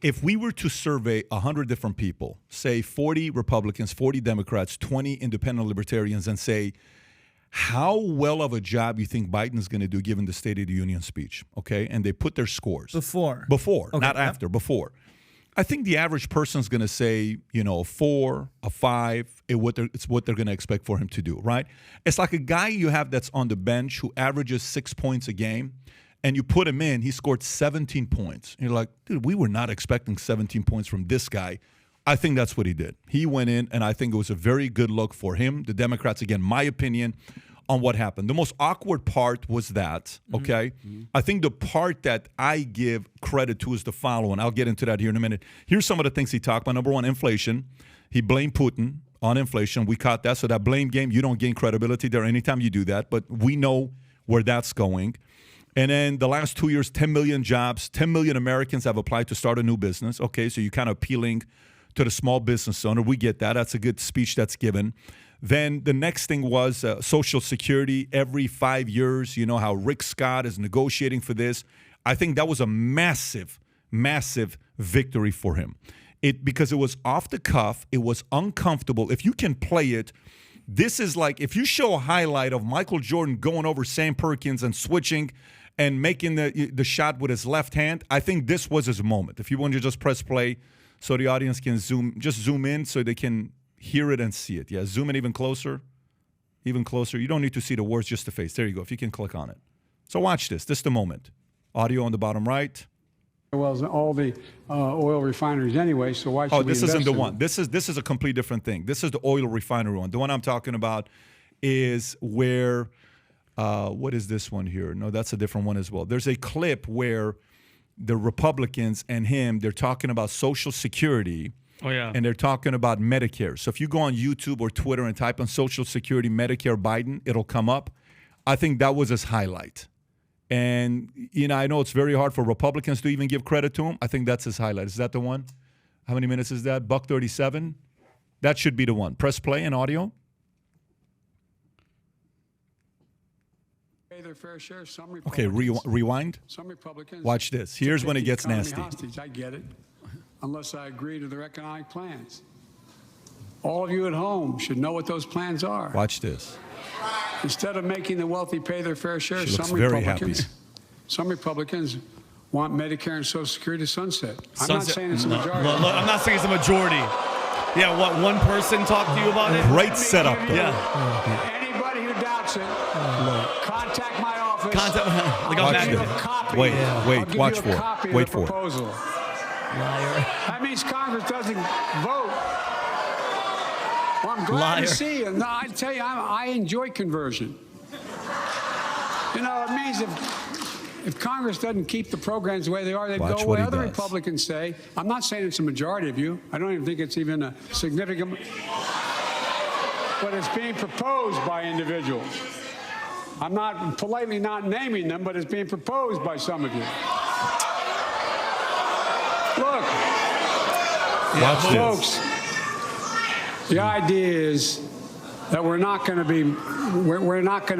If we were to survey 100 different people, say 40 Republicans, 40 Democrats, 20 independent libertarians, and say, how well of a job you think Biden's going to do given the State of the Union speech, okay? And they put their scores. Before, okay, not after, before. I think the average person's going to say, a 4, a 5, it's what they're going to expect for him to do, right? It's like a guy you have that's on the bench who averages 6 points a game, and you put him in, he scored 17 points. And you're like, dude, we were not expecting 17 points from this guy. I think that's what he did. He went in, and I think it was a very good look for him. The Democrats, again, my opinion on what happened. The most awkward part was that, okay? Mm-hmm. I think the part that I give credit to is the following. I'll get into that here in a minute. Here's some of the things he talked about. Number one, inflation. He blamed Putin on inflation. We caught that. So that blame game, you don't gain credibility there anytime you do that. But we know where that's going. And then the last 2 years, 10 million jobs, 10 million Americans have applied to start a new business. Okay, so you're kind of appealing to the small business owner. We get that. That's a good speech that's given. Then the next thing was Social Security every 5 years. You know how Rick Scott is negotiating for this. I think that was a massive, massive victory for him. Because it was off the cuff. It was uncomfortable. If you can play it, this is like if you show a highlight of Michael Jordan going over Sam Perkins and switching and making the shot with his left hand, I think this was his moment. If you want to just press play so the audience can zoom in so they can hear it and see it. Yeah, zoom in even closer. Even closer. You don't need to see the words, just the face. There you go, if you can click on it. So watch this. This is the moment. Audio on the bottom right. Well, all the oil refineries anyway, so why should we this invest isn't the in one. them? This is a complete different thing. This is the oil refinery one. The one I'm talking about is where, what is this one here? No, that's a different one as well. There's a clip where the Republicans and him, they're talking about Social Security. Oh, yeah. And they're talking about Medicare. So if you go on YouTube or Twitter and type on Social Security, Medicare, Biden, it'll come up. I think that was his highlight. And, I know it's very hard for Republicans to even give credit to him. I think that's his highlight. Is that the one? How many minutes is that? $1:37? That should be the one. Press play and audio. Pay their fair share. Some Okay, rewind. Some Republicans. Watch this. Here's when it gets economy nasty. Hostage. I get it. Unless I agree to their economic plans. All of you at home should know what those plans are. Watch this. Instead of making the wealthy pay their fair share, She looks very happy. Some Republicans want Medicare and Social Security to sunset. I'm not saying it's a majority. I'm not saying it's a majority. Yeah, what, one person talked to you about it? Great setup, though. Yeah. Anybody who doubts it, contact my office. Like Watch I'll give you a this. copy. Wait, I'll give watch you for a it. copy Wait of the for it. proposal. Liar. That means Congress doesn't vote. Well, I'm glad Liar. to see you. No, I tell you, I enjoy conversion. It means if Congress doesn't keep the programs the way they are, they Watch go what away. he Other does. Republicans say, I'm not saying it's a majority of you. I don't even think it's even a significant, but it's being proposed by individuals. I'm not politely not naming them, but it's being proposed by some of you. Look, Watch this. folks, the idea is that we're not going to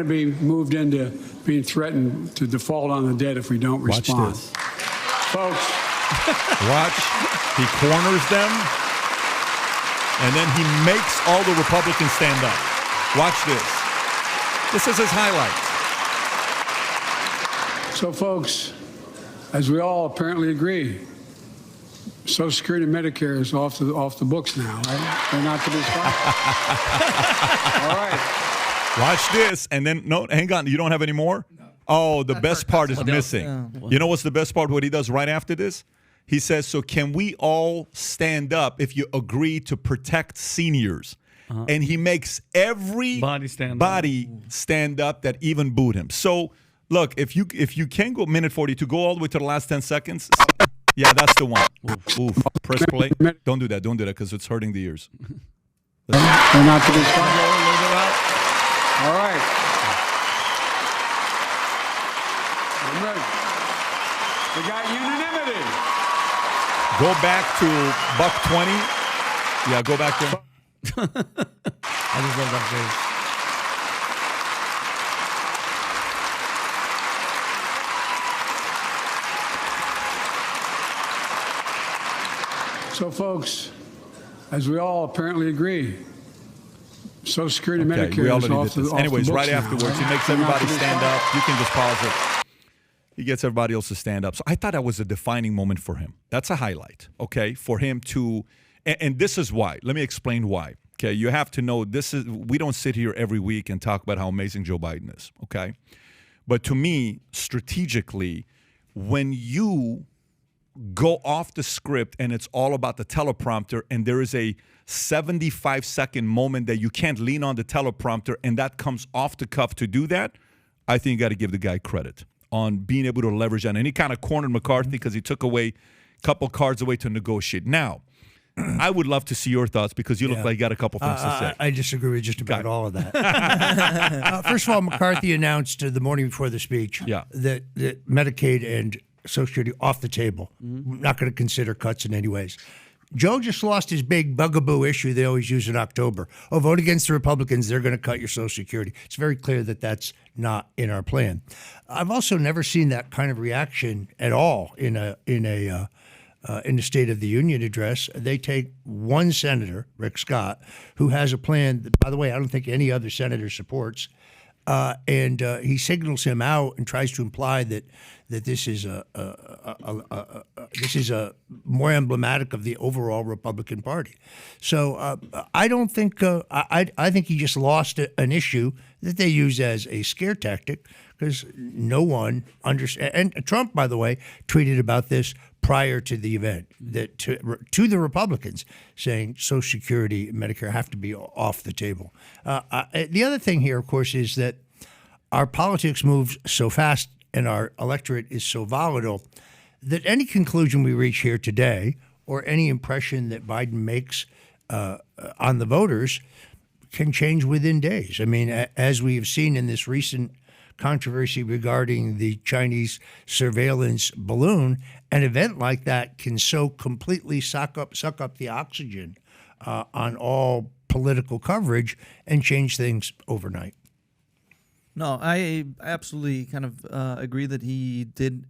be moved into being threatened to default on the debt if we don't Watch respond. this. Folks, Watch. He corners them, and then he makes all the Republicans stand up. Watch this. This is his highlight. so folks, as we all apparently agree, Social Security and Medicare is off the books now, right? They're not to be sponsored. All right. Watch this, and then, no, hang on. You don't have any more? No. Oh, the best part is missing. You know what's the best part, what he does right after this? He says, so can we all stand up if you agree to protect seniors? And he makes every Body stand up that even booed him. So, look, if you can go minute 42, go all the way to the last 10 seconds. Yeah, that's the one. Oof. Press play. Don't do that because it's hurting the ears. They're not to be sponsored. All right. I'm ready. We got unanimity. Go back to $1.20. Yeah, go back there. I just love that face. So, folks, as we all apparently agree, Social Security, Okay, Medicare we is already off did the this. off the Anyways, books right now, afterwards, right? he makes They're not everybody gonna stand stop. up. You can just pause it. He gets everybody else to stand up. So I thought that was a defining moment for him. That's a highlight, okay, for him to, and this is why. Let me explain why. Okay, you have to know we don't sit here every week and talk about how amazing Joe Biden is, okay? But to me, strategically, when you go off the script and it's all about the teleprompter and there is a 75-second moment that you can't lean on the teleprompter and that comes off the cuff to do that, I think you got to give the guy credit on being able to leverage that. And he kind of cornered McCarthy because he took away a couple cards away to negotiate. Now, I would love to see your thoughts because you look like you got a couple things to say. I disagree with just about all of that. First of all, McCarthy announced the morning before the speech that Medicaid and Social Security off the table. Not going to consider cuts in any ways. Joe just lost his big bugaboo issue they always use in October. Oh, vote against the Republicans. They're going to cut your Social Security. It's very clear that that's not in our plan. I've also never seen that kind of reaction at all in a State of the Union address. They take one senator, Rick Scott, who has a plan that, by the way, I don't think any other senator supports, and he signals him out and tries to imply that this is more emblematic of the overall Republican Party. So I don't think I think he just lost an issue that they use as a scare tactic because no one understands. And Trump, by the way, tweeted about this prior to the event that to the Republicans, saying Social Security and Medicare have to be off the table. The other thing here, of course, is that our politics moves so fast and our electorate is so volatile that any conclusion we reach here today or any impression that Biden makes on the voters can change within days. I mean, as we have seen in this recent controversy regarding the Chinese surveillance balloon, an event like that can so completely suck up the oxygen on all political coverage and change things overnight. No, I absolutely kind of agree that he did.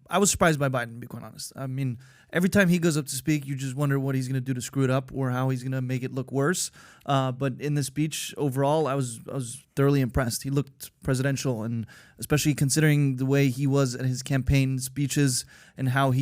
I was surprised by Biden, to be quite honest. I mean, every time he goes up to speak, you just wonder what he's going to do to screw it up or how he's going to make it look worse. But in the speech overall, I was thoroughly impressed. He looked presidential, and especially considering the way he was at his campaign speeches and how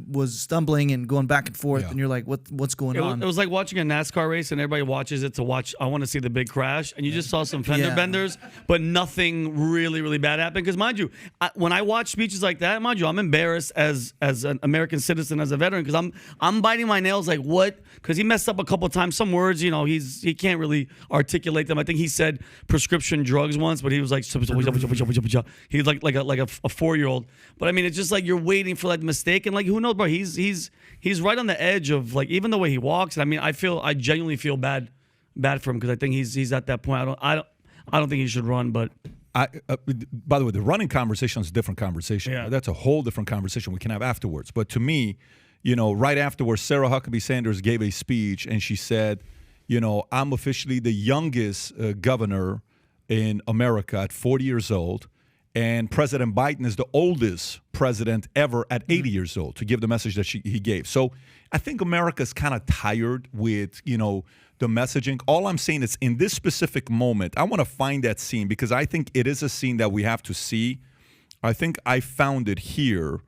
was stumbling and going back and forth, and you're like, what's going on? It was like watching a NASCAR race, and everybody watches it to watch. I want to see the big crash, and you just saw some fender benders, but nothing really, really bad happened. Because mind you, when I watch speeches like that, mind you, I'm embarrassed as an American citizen, as a veteran, because I'm biting my nails like what? Because he messed up a couple of times. Some words, he can't really articulate them. I think he said prescription drugs once, but he was like he's like a 4-year-old. But I mean, it's just like you're waiting for like mistake, and like who knows, bro? He's right on the edge of like even the way he walks. I mean, I genuinely feel bad for him because I think he's at that point. I don't think he should run, but. By the way, the running conversation is a different conversation. Yeah. That's a whole different conversation we can have afterwards. But to me, right afterwards, Sarah Huckabee Sanders gave a speech, and she said, I'm officially the youngest governor in America at 40 years old, and President Biden is the oldest president ever at 80 years old, to give the message that he gave. So I think America's kind of tired with, the messaging. All I'm saying is in this specific moment, I want to find that scene because I think it is a scene that we have to see. I think I found it here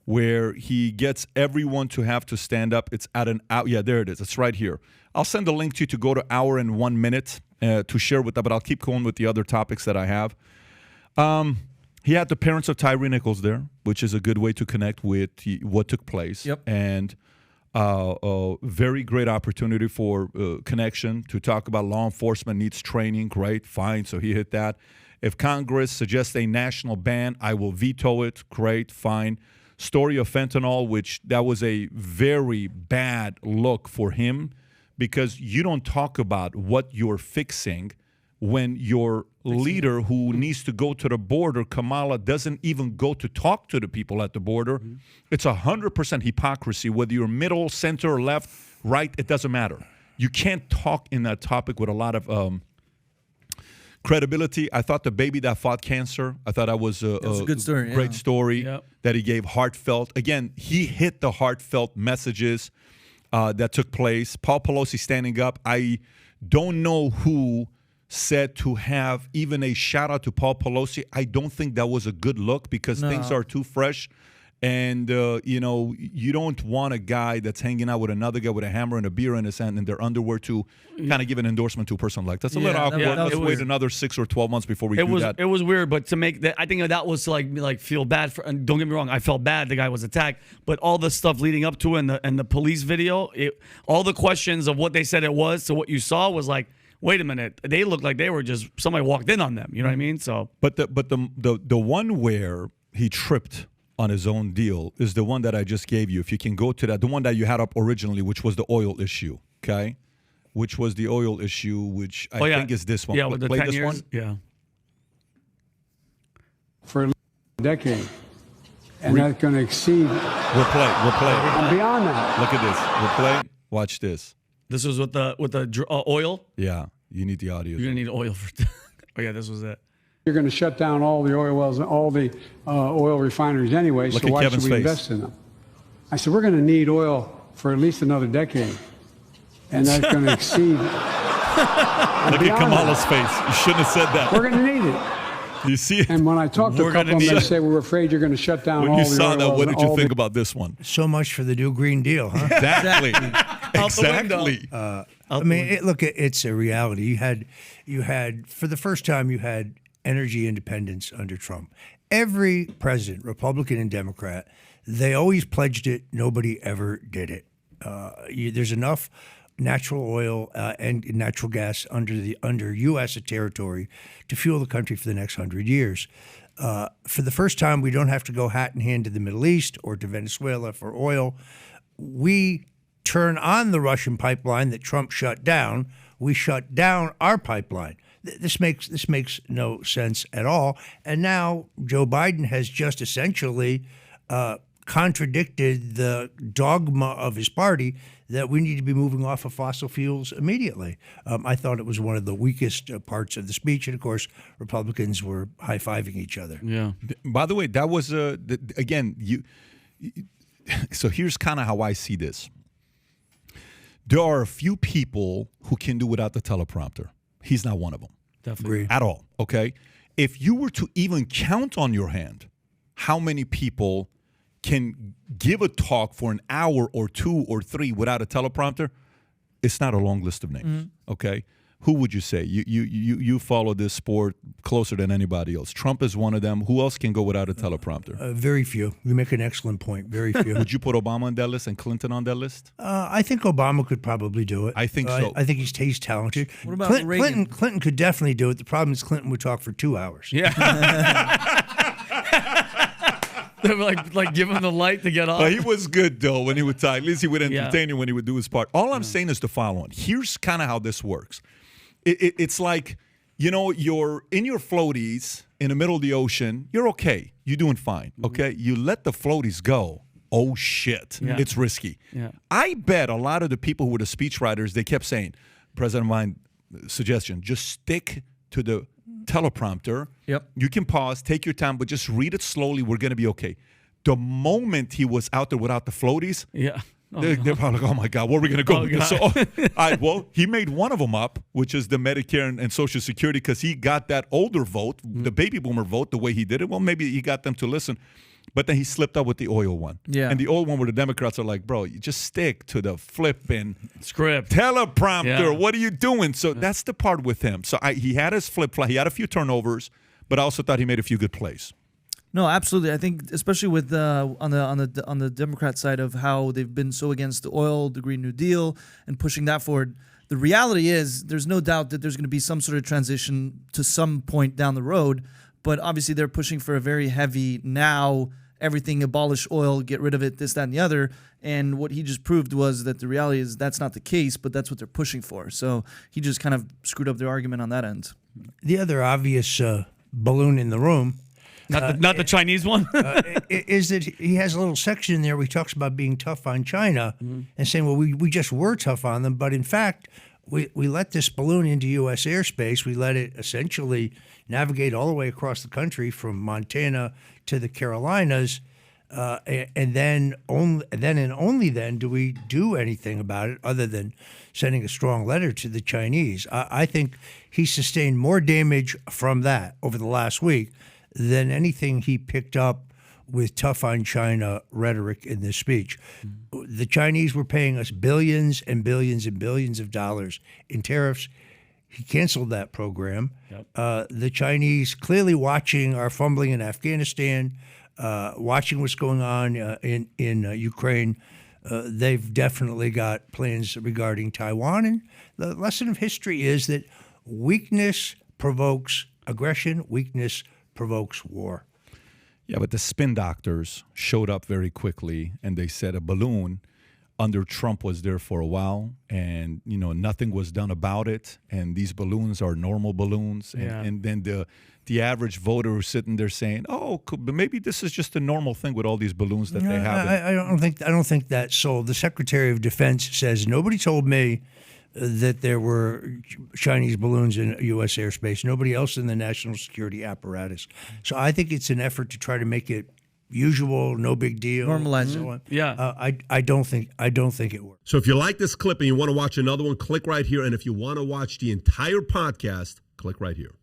where he gets everyone to have to stand up. It's at an hour. Yeah, there it is. It's right here. I'll send a link to you to go to hour and 1 minute to share with that, but I'll keep going with the other topics that I have. He had the parents of Tyree Nichols there, which is a good way to connect with what took place. Yep. And a very great opportunity for connection to talk about law enforcement needs training. Great, fine. So he hit that. If Congress suggests a national ban, I will veto it. Great, fine. Story of fentanyl, which that was a very bad look for him because you don't talk about what you're fixing when your leader who needs to go to the border, Kamala, doesn't even go to talk to the people at the border. Mm-hmm. It's 100% hypocrisy, whether you're middle, center, left, right, it doesn't matter. You can't talk in that topic with a lot of credibility. I thought the baby that fought cancer, I thought that was a good story, great story that he gave heartfelt. Again, he hit the heartfelt messages. that took place. Paul Pelosi standing up. I don't know who said to have even a shout out to Paul Pelosi. I don't think that was a good look because things are too fresh. And, you don't want a guy that's hanging out with another guy with a hammer and a beer in his hand and their underwear to kind of give an endorsement to a person like that. That's a little awkward. Let's wait another 6 or 12 months before we do that. It was weird, but to make that, I think that was to like feel bad for. And don't get me wrong, I felt bad. The guy was attacked, but all the stuff leading up to it and the police video, all the questions of what they said it was to what you saw was like, wait a minute, they looked like they were just somebody walked in on them. You know what I mean? So, but the one where he tripped on his own deal is the one that I just gave you. If you can go to that, the one that you had up originally, which was the oil issue, okay? Which was the oil issue, which I think is this one. Yeah, with the play 10 this years. one. Yeah. For a decade. And that's going to exceed. We'll play. And beyond that. Look at this. We'll play. Watch this. This was with the oil. Yeah, you need the audio. You're gonna need oil for. Oh yeah, this was it. You're going to shut down all the oil wells and all the oil refineries anyway, Look so at why Kevin's should we face. invest in them? I said, we're going to need oil for at least another decade. And that's going to exceed. Look at Kamala's face. You shouldn't have said that. We're going to need it. You see it? And when I talk to a couple of them, they say, we're afraid you're going to shut down When all you the saw oil that, wells what and did you all think the- about this one? So much for the new Green Deal, huh? Exactly. the window. Exactly. I mean, it's a reality. You had for the first time, you had energy independence under Trump. Every president, Republican and Democrat, they always pledged it. Nobody ever did it. There's enough natural oil and natural gas under U.S. territory to fuel the country for the next 100 years. For the first time, we don't have to go hat in hand to the Middle East or to Venezuela for oil. We turn on the Russian pipeline that Trump shut down. We shut down our pipeline. This makes no sense at all. And now Joe Biden has just essentially contradicted the dogma of his party that we need to be moving off of fossil fuels immediately. I thought it was one of the weakest parts of the speech. And, of course, Republicans were high-fiving each other. Yeah. By the way, that was, again, so here's kind of how I see this. There are a few people who can do without the teleprompter. He's not one of them. Definitely. At all, okay? If you were to even count on your hand how many people can give a talk for an hour or 2 or 3 without a teleprompter, it's not a long list of names, okay? Who would you say? You follow this sport closer than anybody else. Trump is one of them. Who else can go without a teleprompter? Very few. You make an excellent point. Very few. Would you put Obama on that list and Clinton on that list? I think Obama could probably do it. I think so. I think he's talented. What about Reagan? Clinton could definitely do it. The problem is Clinton would talk for 2 hours. Yeah. They were like give him the light to get off. But he was good, though, when he would talk. At least he would entertain you when he would do his part. All I'm saying is the following. Here's kind of how this works. It's like, you're in your floaties in the middle of the ocean. You're okay. You're doing fine, okay? You let the floaties go. Oh, shit. Yeah. It's risky. Yeah. I bet a lot of the people who were the speechwriters, they kept saying, President Biden, suggestion, just stick to the teleprompter. Yep. You can pause, take your time, but just read it slowly. We're going to be okay. The moment he was out there without the floaties, Yeah. Oh, they're probably like, oh my God, where are we going to go? Oh, God. So, all right, well, he made one of them up, which is the Medicare and Social Security, because he got that older vote, the baby boomer vote, the way he did it. Well, maybe he got them to listen. But then he slipped up with the oil one. Yeah. And the oil one where the Democrats are like, bro, you just stick to the flipping Script. teleprompter. Yeah. What are you doing? So that's the part with him. So he had his flip-flop. He had a few turnovers, but I also thought he made a few good plays. No, absolutely. I think especially with on the Democrat side of how they've been so against the oil, the Green New Deal, and pushing that forward. The reality is there's no doubt that there's going to be some sort of transition to some point down the road. But obviously they're pushing for a very heavy now, everything abolish oil, get rid of it, this, that, and the other. And what he just proved was that the reality is that's not the case, but that's what they're pushing for. So he just kind of screwed up their argument on that end. The other obvious balloon in the room Not the Chinese one. is that he has a little section in there where he talks about being tough on China and saying, well, we just were tough on them. But in fact, we let this balloon into U.S. airspace. We let it essentially navigate all the way across the country from Montana to the Carolinas. and then only then do we do anything about it other than sending a strong letter to the Chinese. I think he sustained more damage from that over the last week than anything he picked up with tough on China rhetoric in this speech. The Chinese were paying us billions and billions and billions of dollars in tariffs. He canceled that program. Yep. The Chinese clearly watching our fumbling in Afghanistan, watching what's going on in Ukraine. They've definitely got plans regarding Taiwan. And the lesson of history is that weakness provokes aggression, weakness provokes war. Yeah, but the spin doctors showed up very quickly, and they said a balloon under Trump was there for a while, and nothing was done about it. And these balloons are normal balloons, and then the average voter who's sitting there saying, "Oh, maybe this is just a normal thing with all these balloons that they have." I don't think that's sold. The Secretary of Defense says nobody told me that there were Chinese balloons in U.S. airspace. Nobody else in the national security apparatus. So I think it's an effort to try to make it usual, no big deal, normalize so on. Yeah. I don't think it works. So if you like this clip and you want to watch another one, click right here. And if you want to watch the entire podcast, click right here.